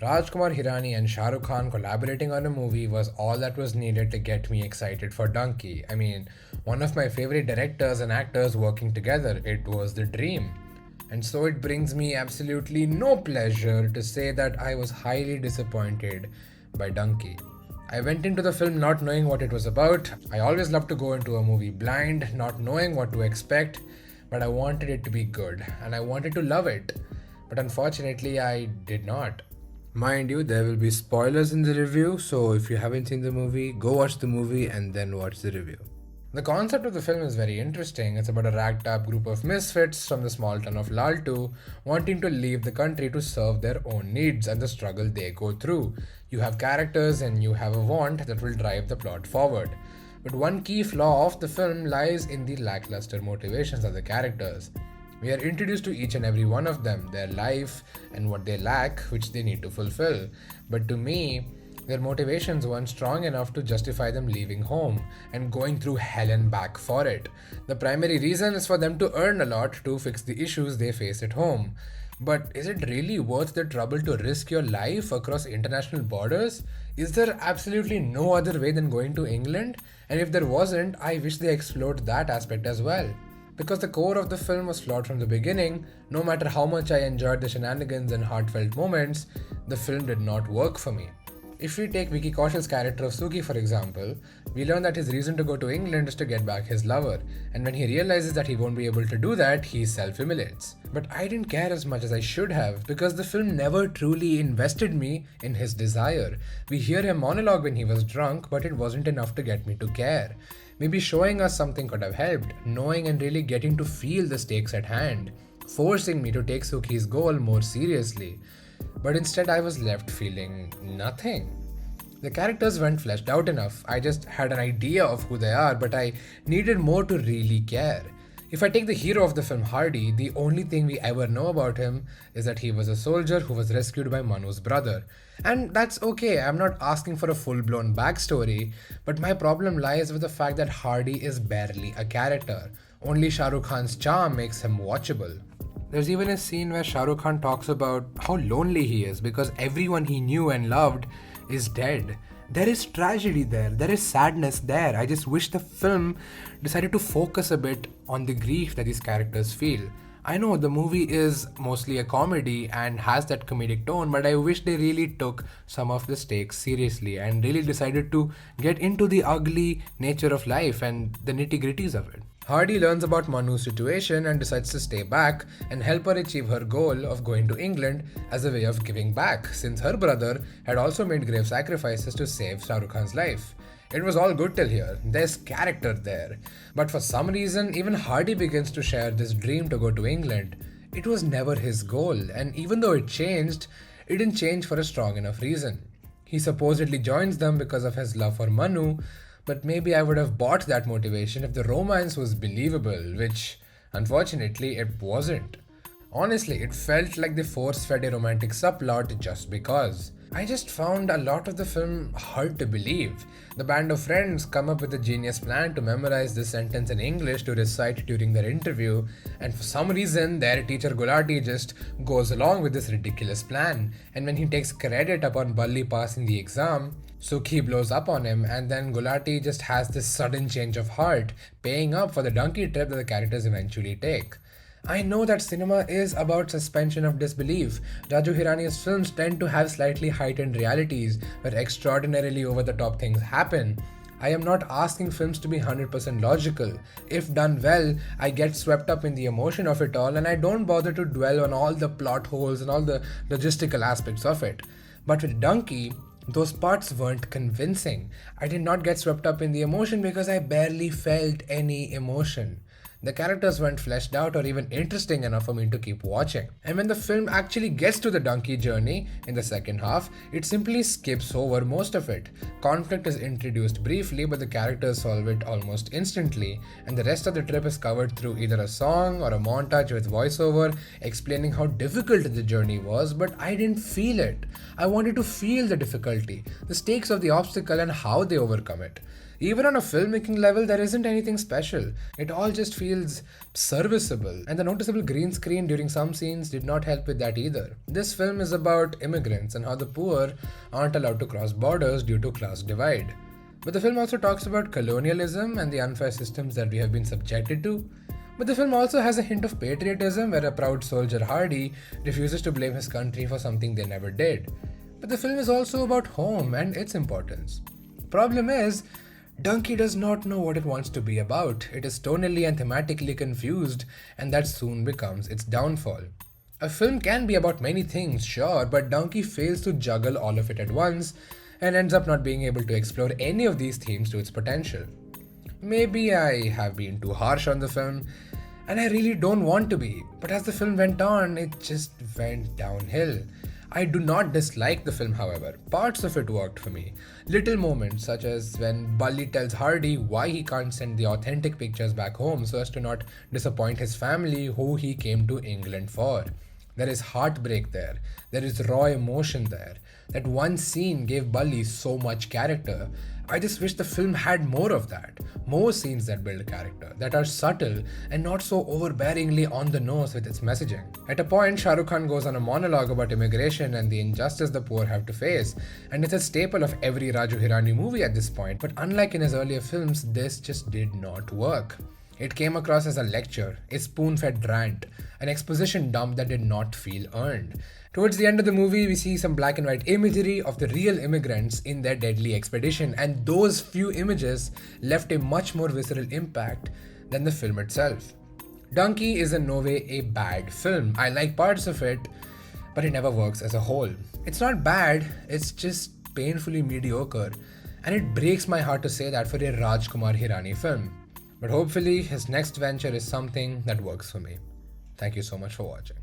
Rajkumar Hirani and Shah Rukh Khan collaborating on a movie was all that was needed to get me excited for Dunki. I mean, one of my favorite directors and actors working together, it was the dream. And so it brings me absolutely no pleasure to say that I was highly disappointed by Dunki. I went into the film not knowing what it was about. I always love to go into a movie blind, not knowing what to expect, but I wanted it to be good and I wanted to love it. But unfortunately, I did not. Mind you, there will be spoilers in the review, so if you haven't seen the movie, go watch the movie and then watch the review. The concept of the film is very interesting. It's about a ragtag up group of misfits from the small town of Laltu wanting to leave the country to serve their own needs and the struggle they go through. You have characters and you have a want that will drive the plot forward. But one key flaw of the film lies in the lackluster motivations of the characters. We are introduced to each and every one of them, their life and what they lack, which they need to fulfill. But to me, their motivations weren't strong enough to justify them leaving home and going through hell and back for it. The primary reason is for them to earn a lot to fix the issues they face at home. But is it really worth the trouble to risk your life across international borders? Is there absolutely no other way than going to England? And if there wasn't, I wish they explored that aspect as well. Because the core of the film was flawed from the beginning, no matter how much I enjoyed the shenanigans and heartfelt moments, the film did not work for me. If we take Vicky Kaushal's character of Suki for example, we learn that his reason to go to England is to get back his lover, and when he realizes that he won't be able to do that, he self-humiliates. But I didn't care as much as I should have, because the film never truly invested me in his desire. We hear him monologue when he was drunk, but it wasn't enough to get me to care. Maybe showing us something could have helped, knowing and really getting to feel the stakes at hand, forcing me to take Suki's goal more seriously. But instead I was left feeling nothing. The characters weren't fleshed out enough. I just had an idea of who they are, but I needed more to really care. If I take the hero of the film, Hardy, the only thing we ever know about him is that he was a soldier who was rescued by Manu's brother. And that's okay, I'm not asking for a full-blown backstory, but my problem lies with the fact that Hardy is barely a character. Only Shah Rukh Khan's charm makes him watchable. There's even a scene where Shah Rukh Khan talks about how lonely he is because everyone he knew and loved is dead. There is tragedy there is sadness there. I just wish the film decided to focus a bit on the grief that these characters feel. I know the movie is mostly a comedy and has that comedic tone, but I wish they really took some of the stakes seriously and really decided to get into the ugly nature of life and the nitty-gritties of it. Hardy learns about Manu's situation and decides to stay back and help her achieve her goal of going to England as a way of giving back, since her brother had also made grave sacrifices to save Shah Rukh Khan's life. It was all good till here, there's character there. But for some reason, even Hardy begins to share this dream to go to England. It was never his goal, and even though it didn't change for a strong enough reason. He supposedly joins them because of his love for Manu, but maybe I would have bought that motivation if the romance was believable, which unfortunately it wasn't. Honestly, it felt like they force-fed a romantic subplot just because. I just found a lot of the film hard to believe. The band of friends come up with a genius plan to memorize this sentence in English to recite during their interview, and for some reason their teacher Gulati just goes along with this ridiculous plan, and when he takes credit upon Balli passing the exam, Sukhi blows up on him, and then Gulati just has this sudden change of heart, paying up for the donkey trip that the characters eventually take. I know that cinema is about suspension of disbelief. Raju Hirani's films tend to have slightly heightened realities where extraordinarily over-the-top things happen. I am not asking films to be 100% logical. If done well, I get swept up in the emotion of it all and I don't bother to dwell on all the plot holes and all the logistical aspects of it. But with Dunki, those parts weren't convincing. I did not get swept up in the emotion because I barely felt any emotion. The characters weren't fleshed out or even interesting enough for me to keep watching. And when the film actually gets to the donkey journey in the second half, it simply skips over most of it. Conflict is introduced briefly, but the characters solve it almost instantly, and the rest of the trip is covered through either a song or a montage with voiceover explaining how difficult the journey was, but I didn't feel it. I wanted to feel the difficulty, the stakes of the obstacle, and how they overcome it. Even on a filmmaking level, there isn't anything special. It all just feels serviceable, and the noticeable green screen during some scenes did not help with that either. This film is about immigrants and how the poor aren't allowed to cross borders due to class divide. But the film also talks about colonialism and the unfair systems that we have been subjected to. But the film also has a hint of patriotism where a proud soldier Hardy refuses to blame his country for something they never did. But the film is also about home and its importance. Problem is, Dunki does not know what it wants to be about. It is tonally and thematically confused, and that soon becomes its downfall. A film can be about many things, sure, but Dunki fails to juggle all of it at once and ends up not being able to explore any of these themes to its potential. Maybe I have been too harsh on the film, and I really don't want to be, but as the film went on, it just went downhill. I do not dislike the film, however. Parts of it worked for me. Little moments, such as when Bully tells Hardy why he can't send the authentic pictures back home so as to not disappoint his family who he came to England for. There is heartbreak there. There is raw emotion there. That one scene gave Bully so much character. I just wish the film had more of that. More scenes that build character, that are subtle and not so overbearingly on the nose with its messaging. At a point, Shah Rukh Khan goes on a monologue about immigration and the injustice the poor have to face, and it's a staple of every Raju Hirani movie at this point, but unlike in his earlier films, this just did not work. It came across as a lecture, a spoon-fed rant, an exposition dump that did not feel earned. Towards the end of the movie, we see some black and white imagery of the real immigrants in their deadly expedition, and those few images left a much more visceral impact than the film itself. Dunki is in no way a bad film. I like parts of it, but it never works as a whole. It's not bad, it's just painfully mediocre, and it breaks my heart to say that for a Rajkumar Hirani film. But hopefully his next venture is something that works for me. Thank you so much for watching.